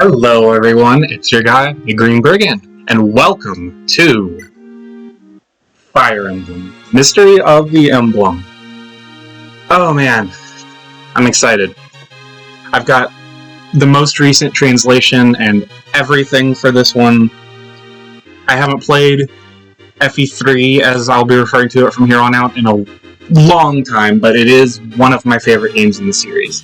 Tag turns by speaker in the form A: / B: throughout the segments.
A: Hello everyone, it's your guy, the Green Brigand, and welcome to Fire Emblem, Mystery of the Emblem. Oh man, I'm excited. I've got the most recent translation and everything for this one. I haven't played FE3, as I'll be referring to it from here on out, in a long time, but it is one of my favorite games in the series.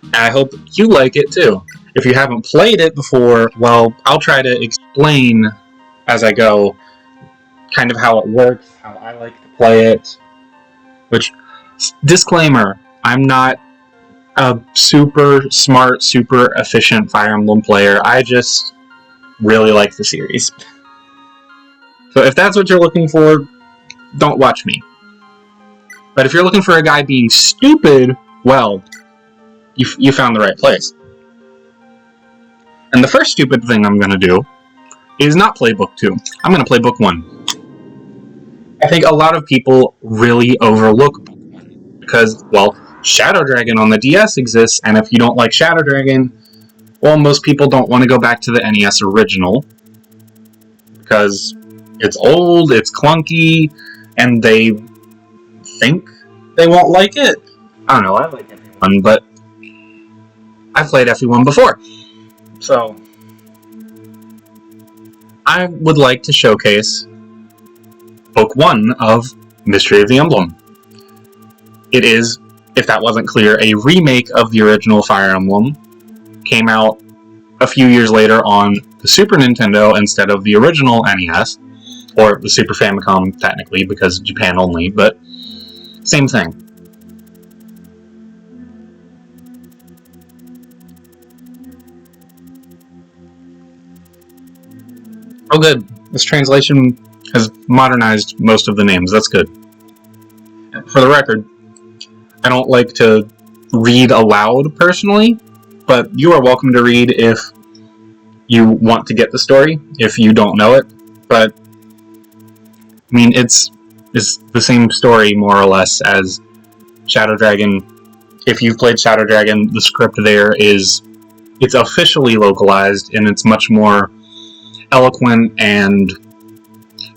A: And I hope you like it too. If you haven't played it before, well, I'll try to explain as I go kind of how it works, how I like to play it. Which, disclaimer, I'm not a super smart, super efficient Fire Emblem player. I just really like the series. So if that's what you're looking for, don't watch me. But if you're looking for a guy being stupid, well, you found the right place. And the first stupid thing I'm going to do is not play Book 2. I'm going to play Book 1. I think a lot of people really overlook Book 1 because, well, Shadow Dragon on the DS exists, and if you don't like Shadow Dragon, well, most people don't want to go back to the NES original because it's old, it's clunky, and they think they won't like it. I don't know, I like FE1, but I've played FE1 before. So, I would like to showcase Book 1 of Mystery of the Emblem. It is, if that wasn't clear, a remake of the original Fire Emblem. Came out a few years later on the Super Nintendo instead of the original NES, or the Super Famicom technically, because Japan only, but same thing. Oh good, this translation has modernized most of the names, that's good. For the record, I don't like to read aloud personally, but you are welcome to read if you want to get the story, if you don't know it, but I mean, it's the same story more or less as Shadow Dragon. If you've played Shadow Dragon, the script there it's officially localized and it's much more eloquent, and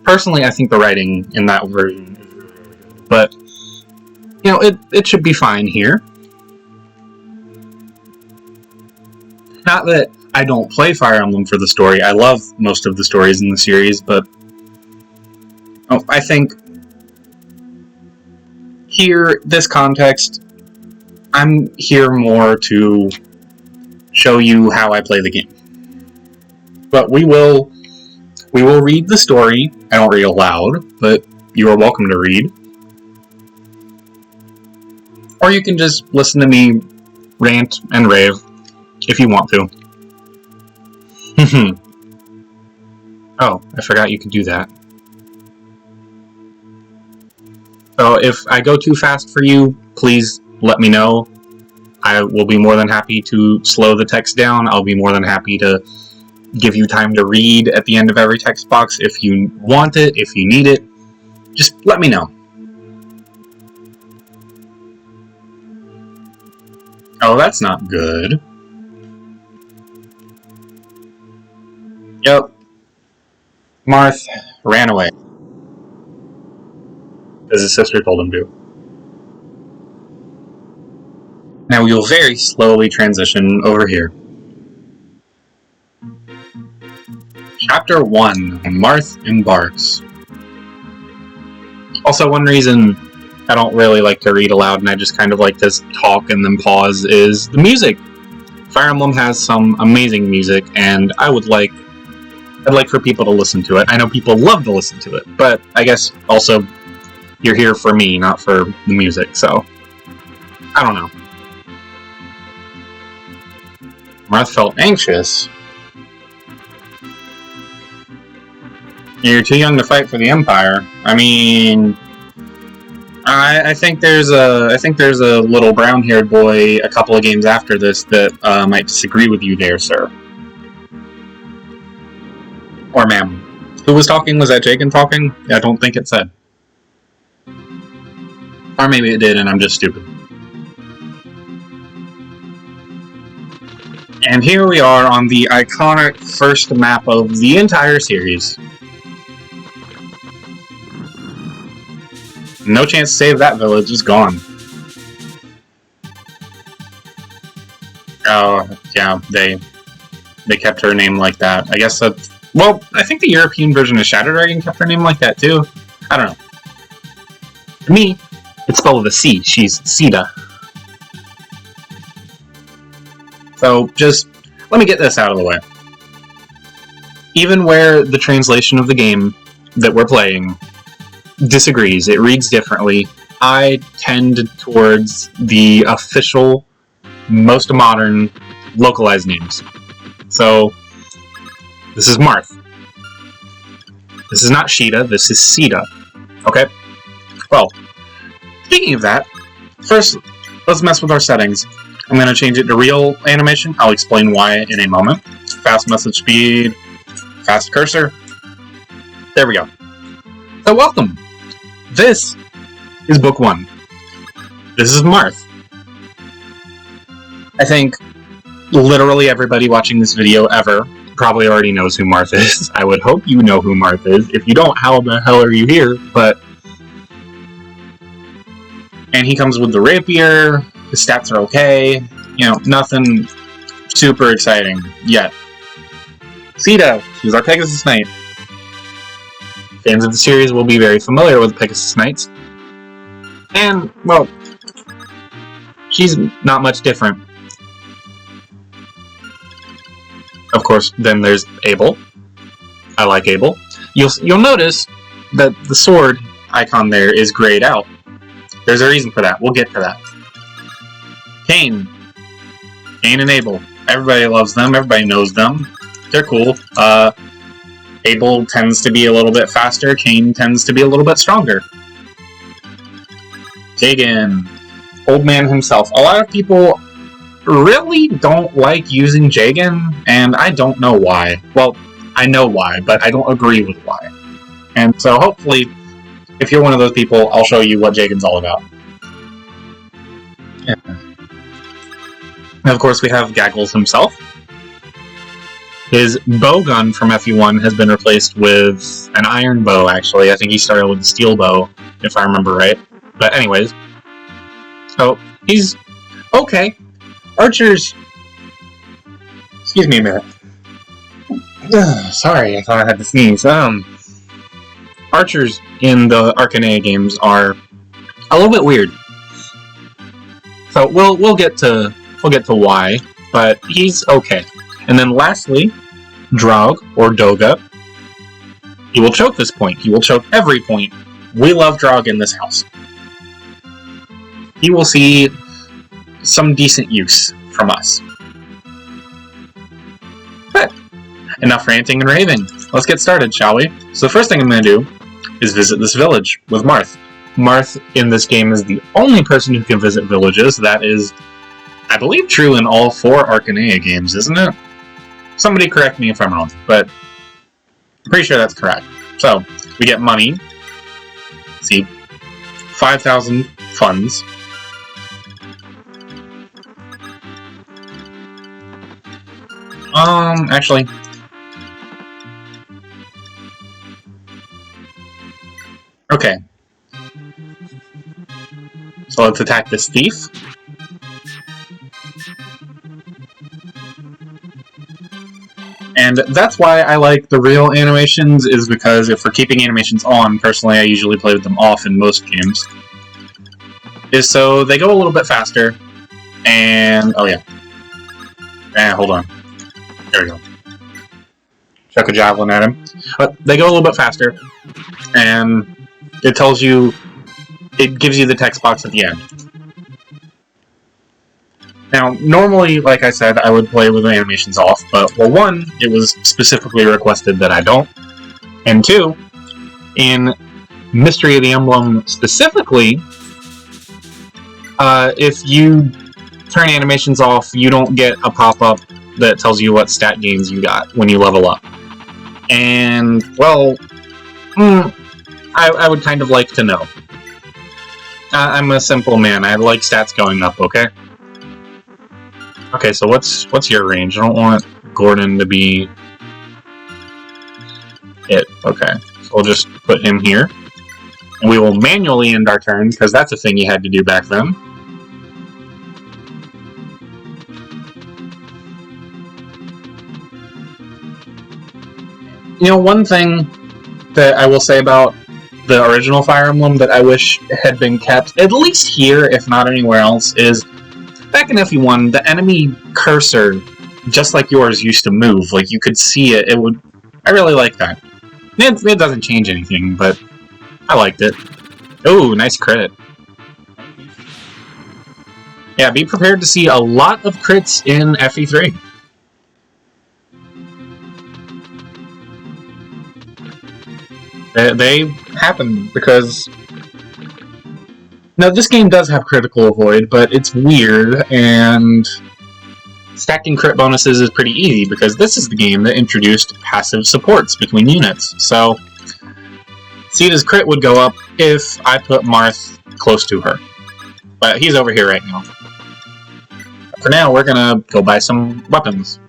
A: personally I think the writing in that version is really good. But you know, it should be fine here. Not that I don't play Fire Emblem for the story. I love most of the stories in the series, but I think here, this context, I'm here more to show you how I play the game. But we will read the story. I don't read aloud, but you are welcome to read. Or you can just listen to me rant and rave if you want to. Oh, I forgot you could do that. So if I go too fast for you, please let me know. I will be more than happy to slow the text down. I'll be more than happy to give you time to read at the end of every text box if you want it, if you need it. Just let me know. Oh, that's not good. Yep. Marth ran away. As his sister told him to. Now we will very slowly transition over here. Chapter 1, Marth Embarks. Also, one reason I don't really like to read aloud and I just kind of like to talk and then pause is the music. Fire Emblem has some amazing music, and I'd like for people to listen to it. I know people love to listen to it, but I guess also you're here for me, not for the music, so I don't know. Marth felt anxious. You're too young to fight for the Empire. I mean, I think there's a little brown-haired boy a couple of games after this that might disagree with you there, sir. Or ma'am. Who was talking? Was that Jagan talking? I don't think it said. Or maybe it did and I'm just stupid. And here we are on the iconic first map of the entire series. No chance to save that village, is gone. Oh, yeah, they kept her name like that. I guess that's... Well, I think the European version of Shadow Dragon kept her name like that, too. I don't know. To me, it's spelled with a C. She's Sita. So, just let me get this out of the way. Even where the translation of the game that we're playing disagrees, it reads differently, I tend towards the official, most modern, localized names. So, this is Marth. This is not Sheeta, this is Sita. Okay? Well, speaking of that, first, let's mess with our settings. I'm going to change it to real animation. I'll explain why in a moment. Fast message speed, fast cursor. There we go. So welcome. This is book 1. This is Marth. I think literally everybody watching this video ever probably already knows who Marth is. I would hope you know who Marth is. If you don't, how the hell are you here? And he comes with the rapier. His stats are okay. You know, nothing super exciting yet. Sita, she's our Pegasus Knight. Fans of the series will be very familiar with Pegasus Knights. And, well, she's not much different. Of course, then there's Abel. I like Abel. You'll notice that the sword icon there is grayed out. There's a reason for that. We'll get to that. Cain and Abel. Everybody loves them. Everybody knows them. They're cool. Abel tends to be a little bit faster. Cain tends to be a little bit stronger. Jagan. Old man himself. A lot of people really don't like using Jagan, and I don't know why. Well, I know why, but I don't agree with why. And so hopefully, if you're one of those people, I'll show you what Jagan's all about. Yeah. And of course, we have Gaggles himself. His bow gun from FE1 has been replaced with an iron bow, actually. I think he started with a steel bow, if I remember right. But anyways. So, he's okay. Archers... Excuse me a minute. Sorry, I thought I had to sneeze. Archers in the Arcanea games are a little bit weird. So we'll get to why, but he's okay. And then lastly, Draug, or Doga. He will choke this point. He will choke every point. We love Draug in this house. He will see some decent use from us. But enough ranting and raving. Let's get started, shall we? So the first thing I'm going to do is visit this village with Marth. Marth in this game is the only person who can visit villages. That is, I believe, true in all 4 Arcanea games, isn't it? Somebody correct me if I'm wrong, but I'm pretty sure that's correct. So, we get money. Let's see, 5,000 funds. Actually... Okay. So let's attack this thief. And that's why I like the real animations, is because if we're keeping animations on, personally I usually play with them off in most games, is so they go a little bit faster, and... oh yeah. Hold on. There we go. Chuck a javelin at him. But they go a little bit faster, and it tells you... it gives you the text box at the end. Now, normally, like I said, I would play with the animations off, but, well, 1, it was specifically requested that I don't, and 2, in Mystery of the Emblem specifically, if you turn animations off, you don't get a pop-up that tells you what stat gains you got when you level up. And, well, I would kind of like to know. I'm a simple man. I like stats going up, okay? Okay, so what's your range? I don't want Gordon to be it. Okay, so we'll just put him here. And we will manually end our turn, because that's a thing you had to do back then. You know, one thing that I will say about the original Fire Emblem that I wish had been kept, at least here, if not anywhere else, is back in FE1, the enemy cursor, just like yours, used to move. Like, you could see it. I really like that. It doesn't change anything, but I liked it. Oh, nice crit. Yeah, be prepared to see a lot of crits in FE3. They happen because... Now, this game does have critical avoid, but it's weird, and stacking crit bonuses is pretty easy because this is the game that introduced passive supports between units. So, Sita's crit would go up if I put Marth close to her. But he's over here right now. For now, we're gonna go buy some weapons.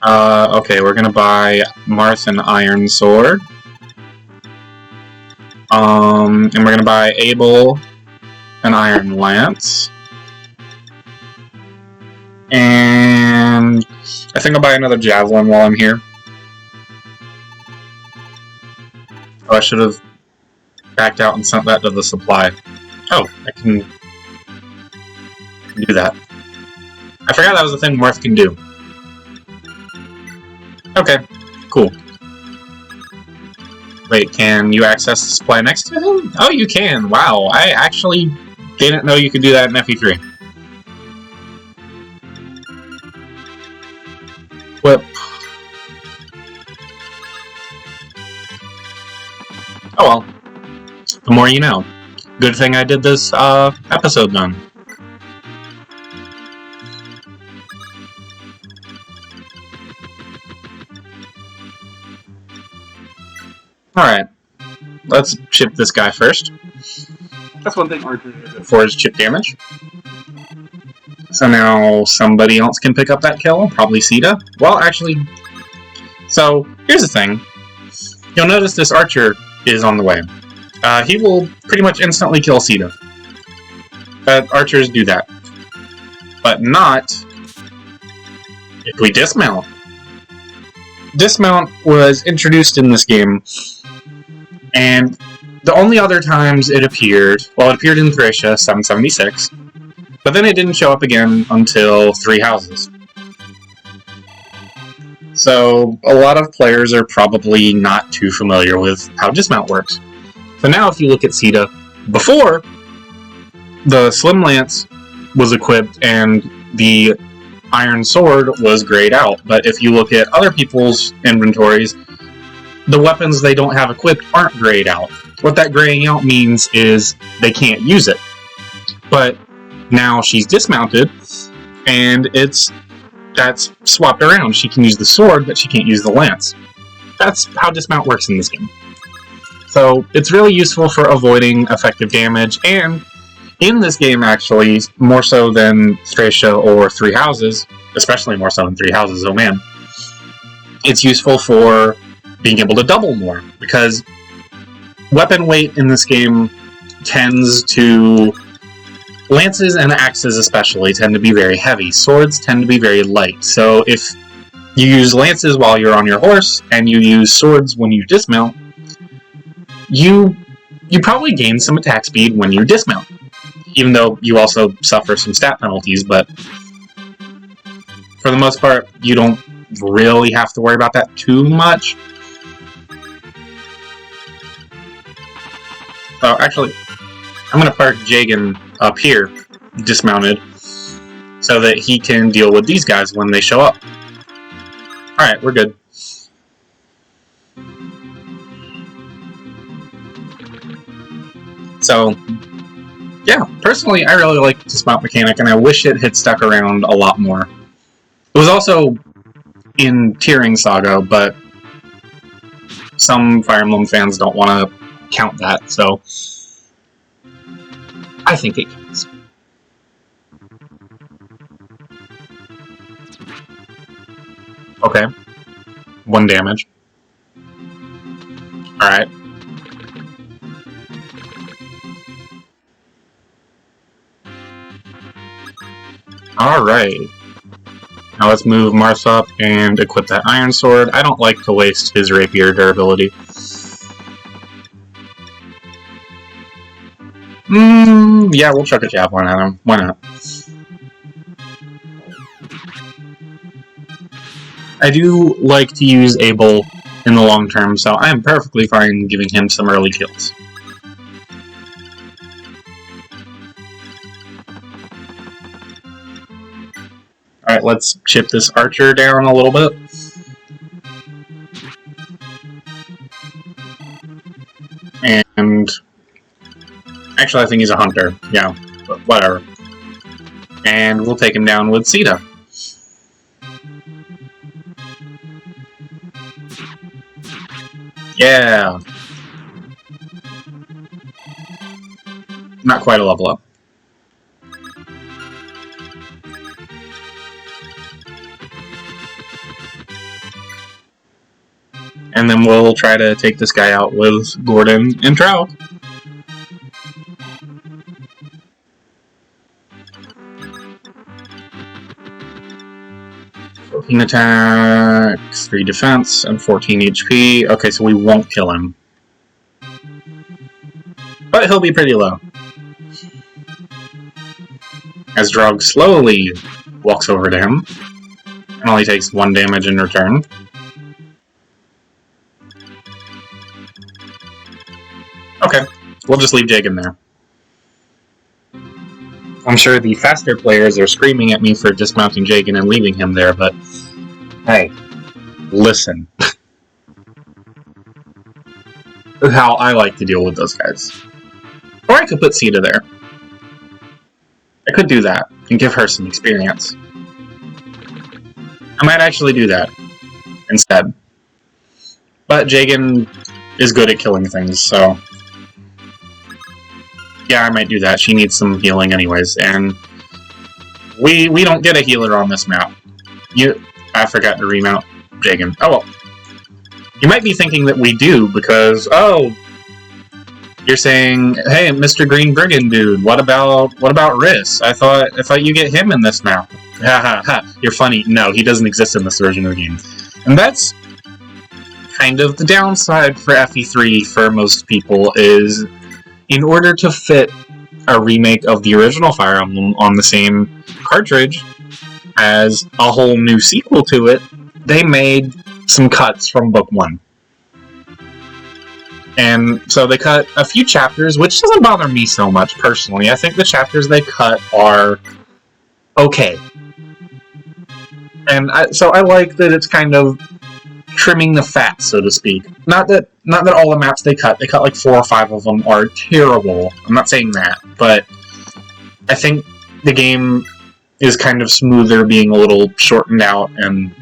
A: Okay, we're gonna buy Marth an iron sword. And we're gonna buy Abel an iron lance. And I think I'll buy another javelin while I'm here. Oh, I should have backed out and sent that to the supply. Oh, I can do that. I forgot that was the thing Marth can do. Okay, cool. Wait, can you access the supply next to him? Oh, you can! Wow, I actually didn't know you could do that in FE3. Whip. Oh well. The more you know. Good thing I did this episode done. Alright. Let's chip this guy first. That's one thing Archer is good for, is chip damage. So now somebody else can pick up that kill, probably Sita. Well, actually... So, here's the thing. You'll notice this Archer is on the way. He will pretty much instantly kill Sita. But archers do that. But not if we dismount. Dismount was introduced in this game, and the only other times it appeared, well, it appeared in Thracia 776, but then it didn't show up again until Three Houses. So a lot of players are probably not too familiar with how dismount works. So now if you look at Sita, before, the Slim Lance was equipped and the Iron Sword was grayed out, but if you look at other people's inventories, the weapons they don't have equipped aren't grayed out. What that graying out means is they can't use it. But now she's dismounted, and that's swapped around. She can use the sword, but she can't use the lance. That's how dismount works in this game. So it's really useful for avoiding effective damage, and in this game, actually, more so than Thracia or Three Houses, especially more so than Three Houses, oh man, it's useful for being able to double more, because weapon weight in this game tends to... Lances and axes especially tend to be very heavy. Swords tend to be very light. So if you use lances while you're on your horse, and you use swords when you dismount, you probably gain some attack speed when you dismount. Even though you also suffer some stat penalties, but for the most part, you don't really have to worry about that too much. So actually, I'm going to park Jagan up here, dismounted, so that he can deal with these guys when they show up. Alright, we're good. So, yeah, personally, I really like the dismount mechanic, and I wish it had stuck around a lot more. It was also in Tiering Saga, but some Fire Emblem fans don't want to count that, so I think it counts. Okay. 1 damage. Alright. Alright. Now let's move Marth up and equip that Iron Sword. I don't like to waste his rapier durability. Yeah, we'll chuck a javelin at him. Why not? I do like to use Abel in the long term, so I am perfectly fine giving him some early kills. Alright, let's chip this archer down a little bit. And actually, I think he's a hunter. Yeah, but whatever. And we'll take him down with Sita. Yeah. Not quite a level up. And then we'll try to take this guy out with Gordon and Trout. Attack, 3 defense, and 14 HP. Okay, so we won't kill him. But he'll be pretty low. As Drog slowly walks over to him, and only takes 1 damage in return. Okay, we'll just leave Jagan there. I'm sure the faster players are screaming at me for dismounting Jagan and leaving him there, but hey, listen. This is how I like to deal with those guys. Or I could put Sita there. I could do that and give her some experience. I might actually do that instead. But Jagan is good at killing things, so yeah, I might do that. She needs some healing anyways, and we don't get a healer on this map. I forgot to remount Jagan. Oh well. You might be thinking that we do because you're saying, hey, Mr. Green Brigand dude, what about Riss? I thought you get him in this map. Ha ha ha. You're funny. No, he doesn't exist in this version of the game. And that's kind of the downside for FE3 for most people is in order to fit a remake of the original Fire Emblem on the same cartridge as a whole new sequel to it, they made some cuts from Book 1. And so they cut a few chapters, which doesn't bother me so much personally. I think the chapters they cut are okay. And so I like that it's kind of trimming the fat, so to speak. Not that all the maps they cut like 4 or 5 of them are terrible. I'm not saying that, but I think the game is kind of smoother, being a little shortened out, and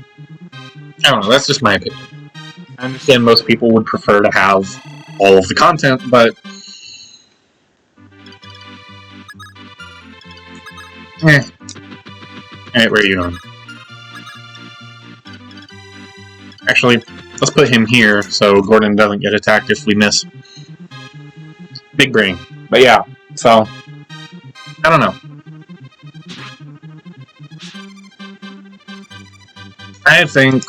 A: I don't know, that's just my opinion. I understand most people would prefer to have all of the content, but Alright, where are you going? Actually, let's put him here so Gordon doesn't get attacked if we miss. Big brain. But yeah, so I don't know. I think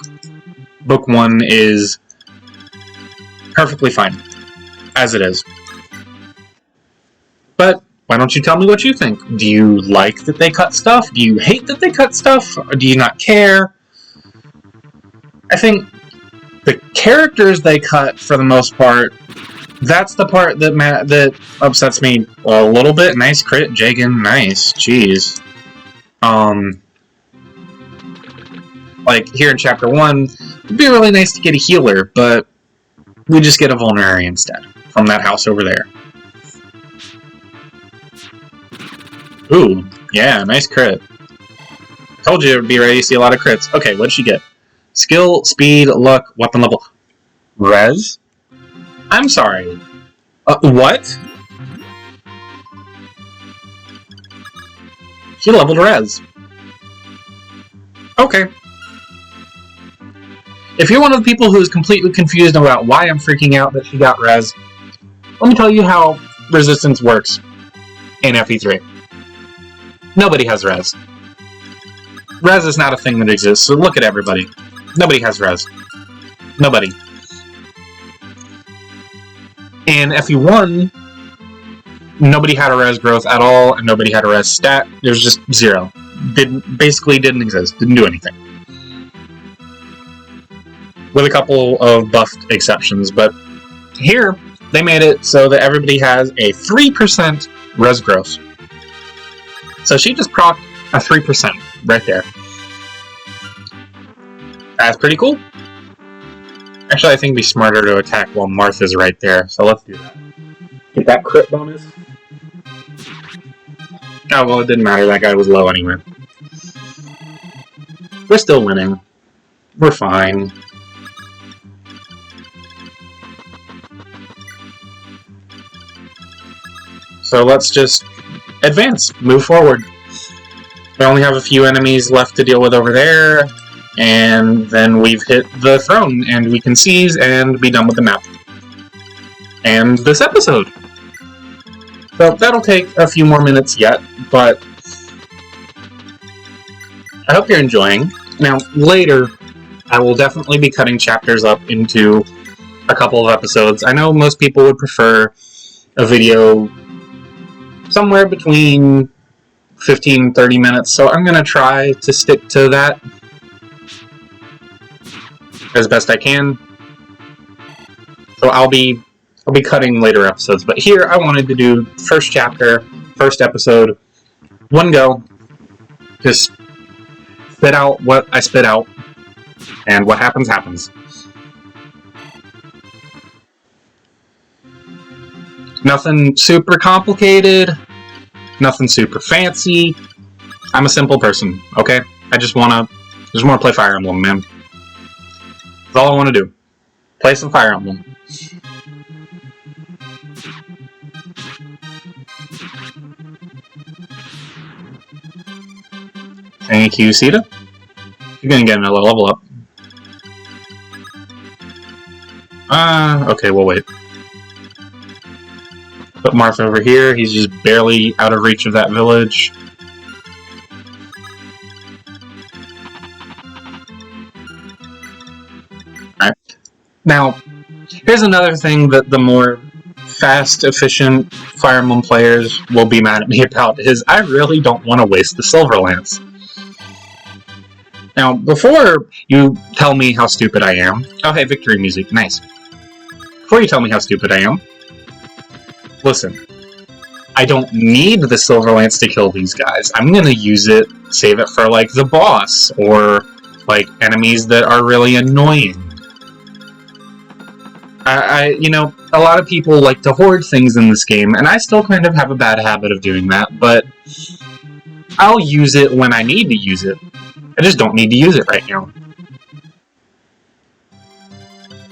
A: Book 1 is perfectly fine, as it is. But why don't you tell me what you think? Do you like that they cut stuff? Do you hate that they cut stuff? Or do you not care? I think the characters they cut, for the most part, that's the part that upsets me a little bit. Nice crit, Jagan. Nice. Jeez. Like, here in Chapter 1, it'd be really nice to get a healer, but we just get a vulnerary instead, from that house over there. Ooh, yeah, nice crit. Told you to be ready to see a lot of crits. Okay, what did she get? Skill, speed, luck, weapon level. Res? I'm sorry. What? She leveled Res. Okay. If you're one of the people who is completely confused about why I'm freaking out that she got res, let me tell you how resistance works in FE3. Nobody has res. Res is not a thing that exists, so look at everybody. Nobody has res. Nobody. In FE1, nobody had a res growth at all, and nobody had a res stat. There was just 0. Basically didn't exist. Didn't do anything. With a couple of buffed exceptions, but here, they made it so that everybody has a 3% res growth. So she just procced a 3% right there. That's pretty cool. Actually, I think it'd be smarter to attack while Martha's right there, so let's do that. Get that crit bonus. Oh, well, it didn't matter. That guy was low anyway. We're still winning. We're fine. So let's just advance, move forward. We only have a few enemies left to deal with over there, and then we've hit the throne, and we can seize and be done with the map. And this episode. So that'll take a few more minutes yet, but I hope you're enjoying. Now, later, I will definitely be cutting chapters up into a couple of episodes. I know most people would prefer a video somewhere between 15-30 minutes, so I'm going to try to stick to that as best I can. So I'll be cutting later episodes, but here I wanted to do first chapter, first episode, one go, just spit out what I spit out, and what happens, happens. Nothing super complicated, nothing super fancy. I'm a simple person, okay? I just wanna play Fire Emblem, man. That's all I wanna do. Play some Fire Emblem. Thank you, Sita. You're gonna get another level up. Okay, we'll wait. Put Martha over here. He's just barely out of reach of that village. Alright. Now, here's another thing that the more fast, efficient Fire Emblem players will be mad at me about, is I really don't want to waste the Silver Lance. Now, before you tell me how stupid I am... Oh, hey, victory music. Nice. Before you tell me how stupid I am, listen. I don't need the Silver Lance to kill these guys. I'm gonna use it, save it for, like, the boss, or, like, enemies that are really annoying. You know, a lot of people like to hoard things in this game, and I still kind of have a bad habit of doing that, but I'll use it when I need to use it. I just don't need to use it right now.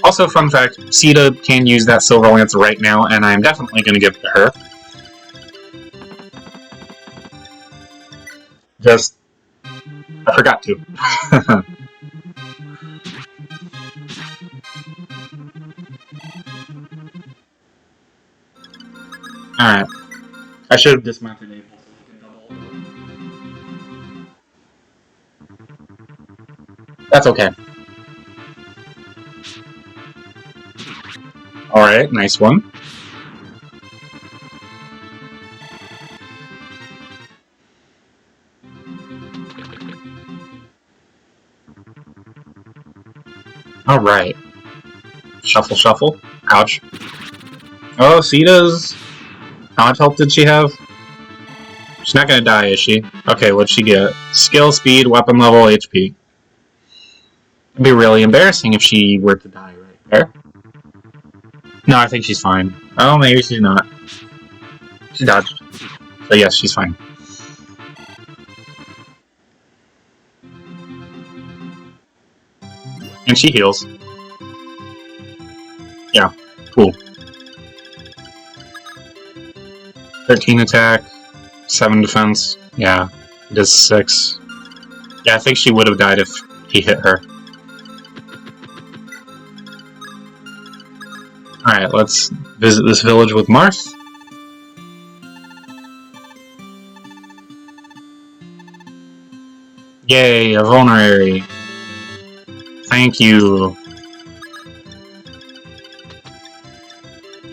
A: Also, fun fact, Sita can use that Silver Lance right now, and I'm definitely going to give it to her. Just... I forgot to. Alright. I should have dismounted Abel so we can double. That's okay. Alright, nice one. Alright. Shuffle, shuffle. Ouch. Oh, Sita's... How much health did she have? She's not gonna die, is she? Okay, what'd she get? Skill, speed, weapon level, HP. It'd be really embarrassing if she were to die right there. No, I think she's fine. Oh, maybe she's not. She dodged. So yes, she's fine. And she heals. Yeah, cool. 13 attack, 7 defense. Yeah, it does 6. Yeah, I think she would have died if he hit her. Alright, let's visit this village with Marth. Yay, a vulnerary. Thank you.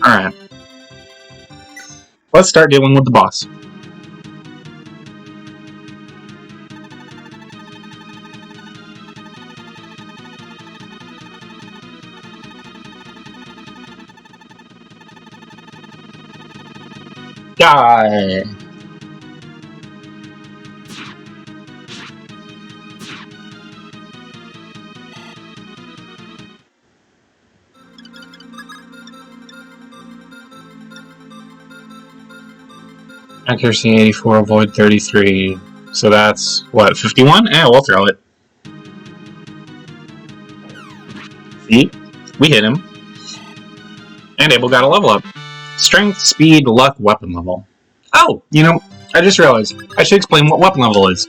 A: Alright. Let's start dealing with the boss. Die! Accuracy 84, avoid 33. So that's, what, 51? Eh, we'll throw it. See? We hit him. And Abel got a level up. Strength, speed, luck, weapon level. Oh, you know, I just realized. I should explain what weapon level is.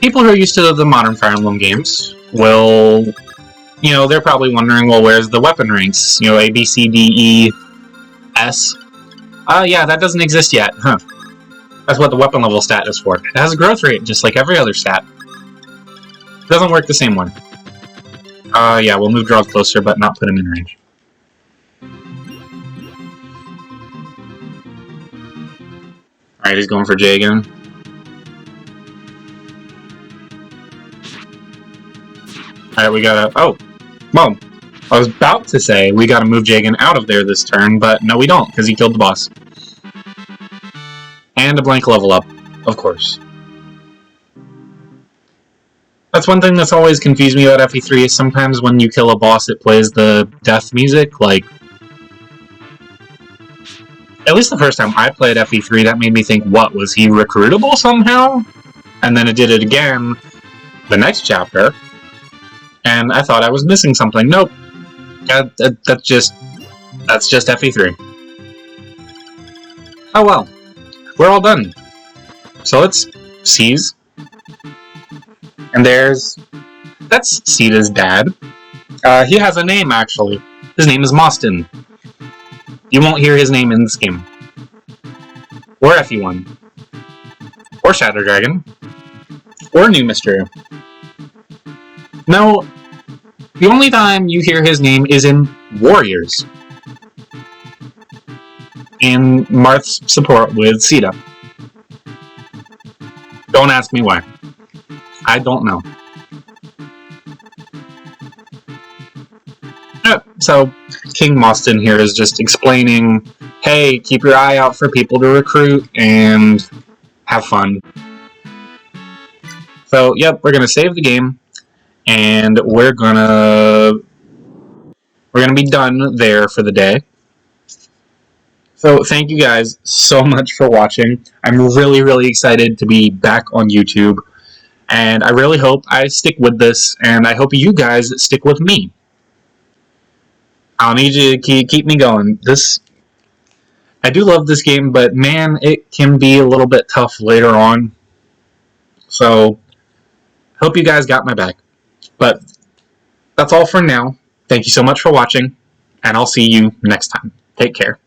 A: People who are used to the modern Fire Emblem games will, you know, they're probably wondering, well, where's the weapon ranks? You know, A, B, C, D, E, S. Yeah, that doesn't exist yet, huh. That's what the weapon level stat is for. It has a growth rate, just like every other stat. It doesn't work the same way. Yeah, we'll move Draw closer, but not put him in range. Alright, he's going for J again. Alright, we gotta... Oh! Well, I was about to say we gotta move Jagan out of there this turn, but no we don't, because he killed the boss. And a blank level up, of course. That's one thing that's always confused me about FE3, is sometimes when you kill a boss it plays the death music, like... At least the first time I played FE3, that made me think, what, was he recruitable somehow? And then it did it again the next chapter, and I thought I was missing something. Nope. That's just FE3. Oh well. We're all done. So let's seize. And there's... That's Sita's dad. He has a name, actually. His name is Mostin. You won't hear his name in this game. Or FE1. Or Shadow Dragon. Or New Mystery. No, the only time you hear his name is in Warriors. In Marth's support with Sita. Don't ask me why. I don't know. So, King Mostin here is just explaining, hey, keep your eye out for people to recruit, and have fun. So, yep, we're gonna save the game, and we're gonna be done there for the day. So, thank you guys so much for watching. I'm really, really excited to be back on YouTube, and I really hope I stick with this, and I hope you guys stick with me. I'll need you to keep me going. I do love this game, but man, it can be a little bit tough later on. So, hope you guys got my back. But that's all for now. Thank you so much for watching, and I'll see you next time. Take care.